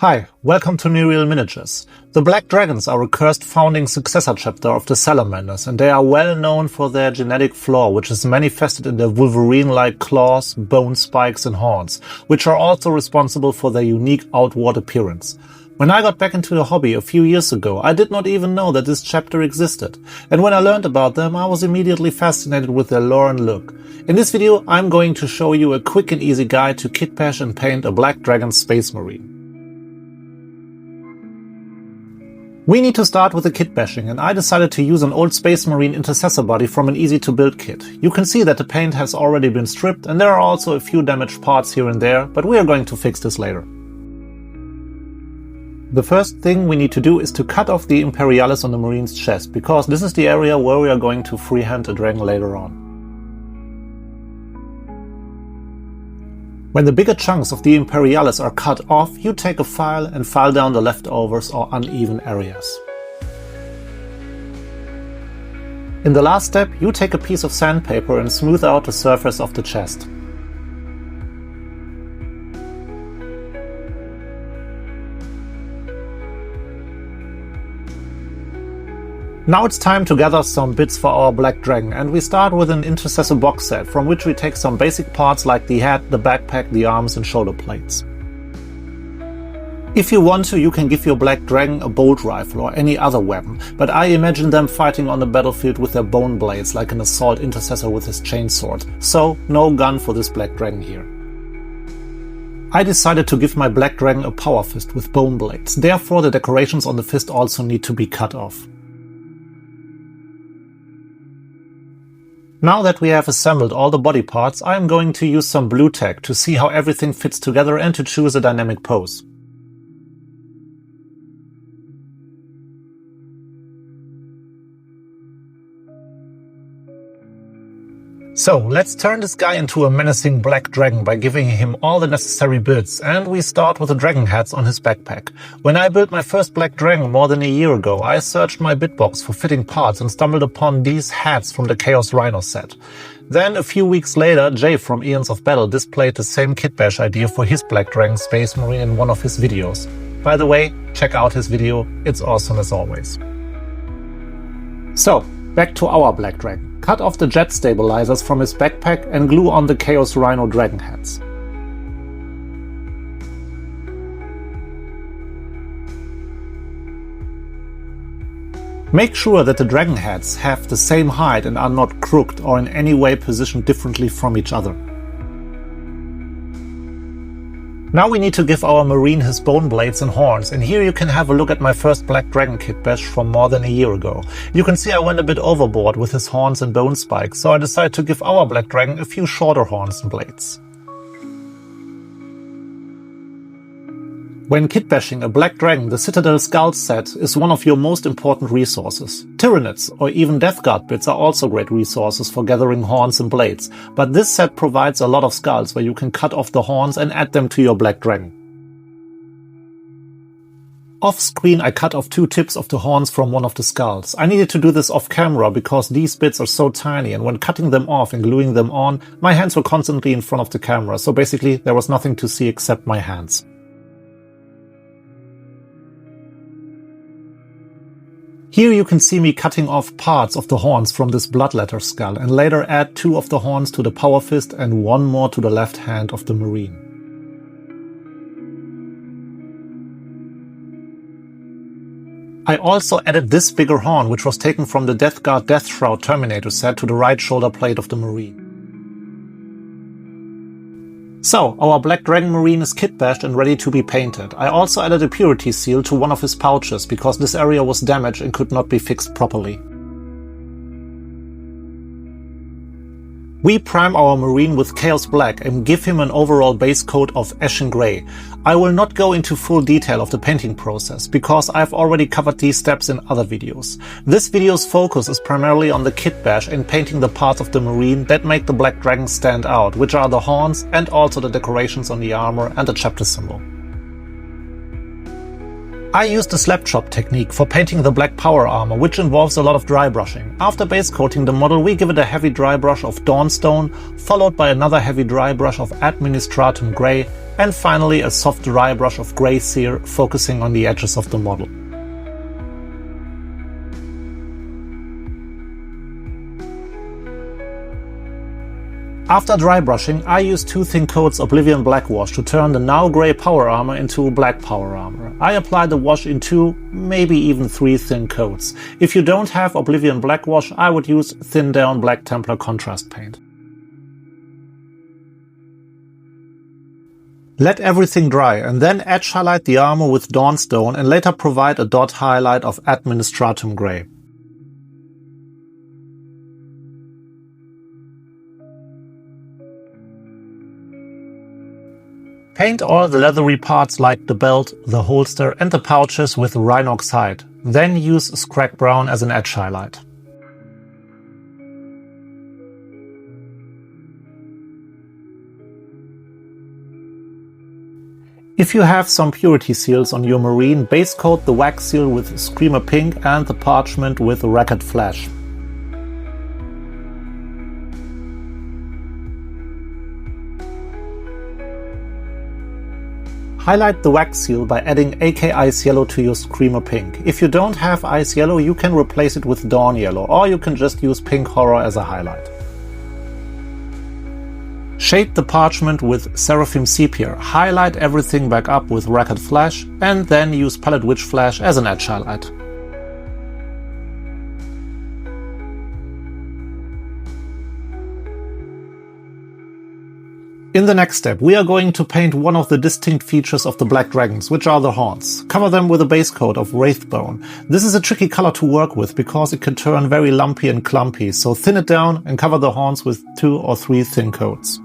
Hi, welcome to New Real Miniatures. The Black Dragons are a cursed founding successor chapter of the Salamanders, and they are well known for their genetic flaw, which is manifested in their Wolverine-like claws, bone spikes and horns, which are also responsible for their unique outward appearance. When I got back into the hobby a few years ago, I did not even know that this chapter existed, and when I learned about them, I was immediately fascinated with their lore and look. In this video, I'm going to show you a quick and easy guide to kitbash and paint a Black Dragon Space Marine. We need to start with the kitbashing, and I decided to use an old Space Marine Intercessor body from an easy-to-build kit. You can see that the paint has already been stripped, and there are also a few damaged parts here and there, but we are going to fix this later. The first thing we need to do is to cut off the Imperialis on the Marine's chest, because this is the area where we are going to freehand a dragon later on. When the bigger chunks of the Imperialis are cut off, you take a file and file down the leftovers or uneven areas. In the last step, you take a piece of sandpaper and smooth out the surface of the chest. Now it's time to gather some bits for our Black Dragon, and we start with an Intercessor box set, from which we take some basic parts like the head, the backpack, the arms and shoulder plates. If you want to, you can give your Black Dragon a bolt rifle or any other weapon, but I imagine them fighting on the battlefield with their bone blades like an Assault Intercessor with his chainsword, so no gun for this Black Dragon here. I decided to give my Black Dragon a power fist with bone blades, therefore the decorations on the fist also need to be cut off. Now that we have assembled all the body parts, I am going to use some blue tack to see how everything fits together and to choose a dynamic pose. So let's turn this guy into a menacing Black Dragon by giving him all the necessary builds, and we start with the dragon heads on his backpack. When I built my first Black Dragon more than a year ago, I searched my bitbox for fitting parts and stumbled upon these hats from the Chaos Rhino set. Then a few weeks later, Jay from Eons of Battle displayed the same kitbash idea for his Black Dragon Space Marine in one of his videos. By the way, check out his video, it's awesome as always. So, back to our Black Dragon. Cut off the jet stabilizers from his backpack and glue on the Chaos Rhino dragon heads. Make sure that the dragon heads have the same height and are not crooked or in any way positioned differently from each other. Now we need to give our Marine his bone blades and horns, and here you can have a look at my first Black Dragon kitbash from more than a year ago. You can see I went a bit overboard with his horns and bone spikes, so I decided to give our Black Dragon a few shorter horns and blades. When kitbashing a Black Dragon, the Citadel Skull set is one of your most important resources. Tyranids or even Death Guard bits are also great resources for gathering horns and blades, but this set provides a lot of skulls where you can cut off the horns and add them to your Black Dragon. Off screen I cut off two tips of the horns from one of the skulls. I needed to do this off camera because these bits are so tiny, and when cutting them off and gluing them on, my hands were constantly in front of the camera, so basically there was nothing to see except my hands. Here you can see me cutting off parts of the horns from this Bloodletter skull and later add two of the horns to the power fist and one more to the left hand of the Marine. I also added this bigger horn, which was taken from the Death Guard Death Shroud Terminator set, to the right shoulder plate of the Marine. So, our Black Dragon Marine is kitbashed and ready to be painted. I also added a purity seal to one of his pouches, because this area was damaged and could not be fixed properly. We prime our Marine with Chaos Black and give him an overall base coat of Eshin Grey. I will not go into full detail of the painting process, because I've already covered these steps in other videos. This video's focus is primarily on the kitbash and painting the parts of the Marine that make the Black Dragon stand out, which are the horns and also the decorations on the armor and the chapter symbol. I used the slap chop technique for painting the black power armor, which involves a lot of dry brushing. After base coating the model, we give it a heavy dry brush of Dawnstone, followed by another heavy dry brush of Administratum Grey, and finally a soft dry brush of grey Seer focusing on the edges of the model. After dry brushing, I use 2 thin coats Oblivion Black Wash to turn the now grey power armor into black power armor. I apply the wash in 2, maybe even 3 thin coats. If you don't have Oblivion Black Wash, I would use thin down Black Templar contrast paint. Let everything dry and then edge highlight the armor with Dawnstone and later provide a dot highlight of Administratum Grey. Paint all the leathery parts like the belt, the holster and the pouches with Rhinox Hide. Then use Skrag Brown as an edge highlight. If you have some purity seals on your marine, base coat the wax seal with Screamer Pink and the parchment with Rakarth Flesh. Highlight the wax seal by adding AK Ice Yellow to your Screamer Pink. If you don't have Ice Yellow, you can replace it with Dawn Yellow, or you can just use Pink Horror as a highlight. Shade the parchment with Seraphim Sepia, highlight everything back up with Rakarth Flesh, and then use Pallid Wych Flash as an edge highlight. In the next step, we are going to paint one of the distinct features of the Black Dragons, which are the horns. Cover them with a base coat of Wraithbone. This is a tricky color to work with because it can turn very lumpy and clumpy, so thin it down and cover the horns with 2 or 3 thin coats.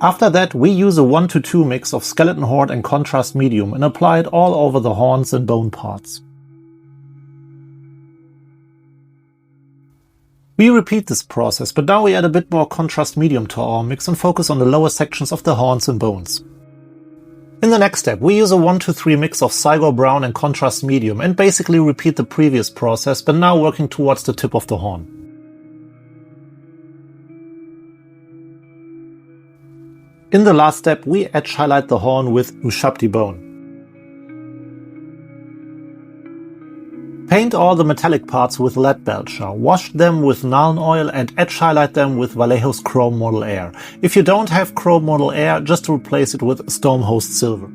After that, we use a 1:2 mix of Skeleton Horde and Contrast Medium and apply it all over the horns and bone parts. We repeat this process, but now we add a bit more Contrast Medium to our mix and focus on the lower sections of the horns and bones. In the next step, we use a 1:3 mix of Cygor Brown and Contrast Medium and basically repeat the previous process, but now working towards the tip of the horn. In the last step, we edge highlight the horn with Ushabti Bone. Paint all the metallic parts with Leadbelcher, wash them with Nuln Oil and edge highlight them with Vallejo's Chrome Model Air. If you don't have Chrome Model Air, just replace it with Stormhost Silver.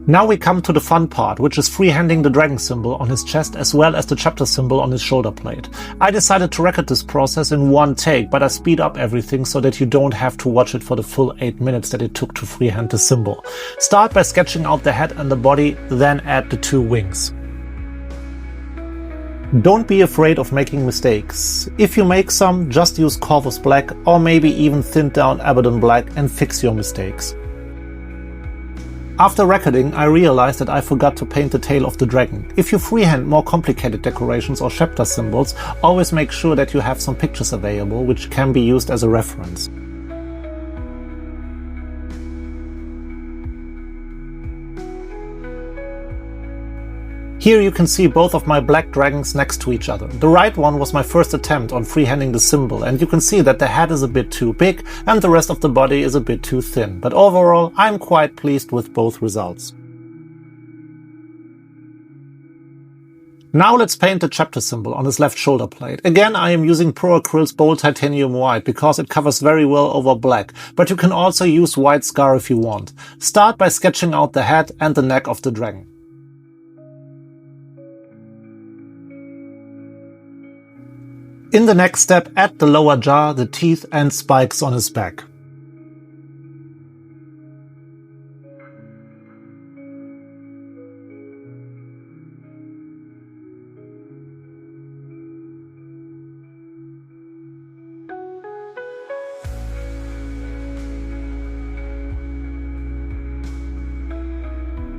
Now we come to the fun part, which is freehanding the dragon symbol on his chest as well as the chapter symbol on his shoulder plate. I decided to record this process in one take, but I speed up everything so that you don't have to watch it for the full 8 minutes that it took to freehand the symbol. Start by sketching out the head and the body, then add the 2 wings. Don't be afraid of making mistakes. If you make some, just use Corvus Black or maybe even thinned down Abaddon Black and fix your mistakes. After recording, I realized that I forgot to paint the tail of the dragon. If you freehand more complicated decorations or chapter symbols, always make sure that you have some pictures available which can be used as a reference. Here you can see both of my black dragons next to each other. The right one was my first attempt on freehanding the symbol, and you can see that the head is a bit too big and the rest of the body is a bit too thin. But overall, I'm quite pleased with both results. Now let's paint the chapter symbol on his left shoulder plate. Again, I am using Pro Acryl's Bold Titanium White because it covers very well over black, but you can also use white scar if you want. Start by sketching out the head and the neck of the dragon. In the next step, add the lower jaw, the teeth and spikes on his back.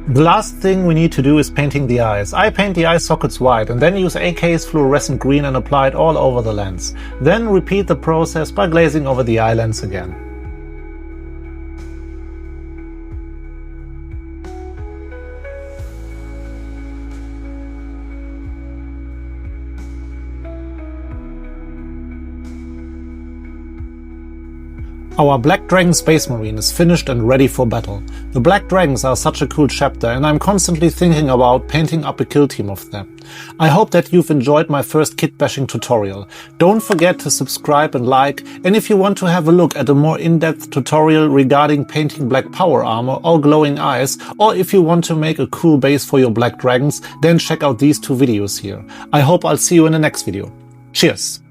The last thing we need to do is painting the eyes. I paint the eye sockets white and then use AK's Fluorescent Green and apply it all over the lens. Then repeat the process by glazing over the eye lens again. Our Black Dragon Space Marine is finished and ready for battle. The Black Dragons are such a cool chapter, and I'm constantly thinking about painting up a kill team of them. I hope that you've enjoyed my first kit bashing tutorial. Don't forget to subscribe and like, and if you want to have a look at a more in-depth tutorial regarding painting black power armor or glowing eyes, or if you want to make a cool base for your Black Dragons, then check out these two videos here. I hope I'll see you in the next video. Cheers!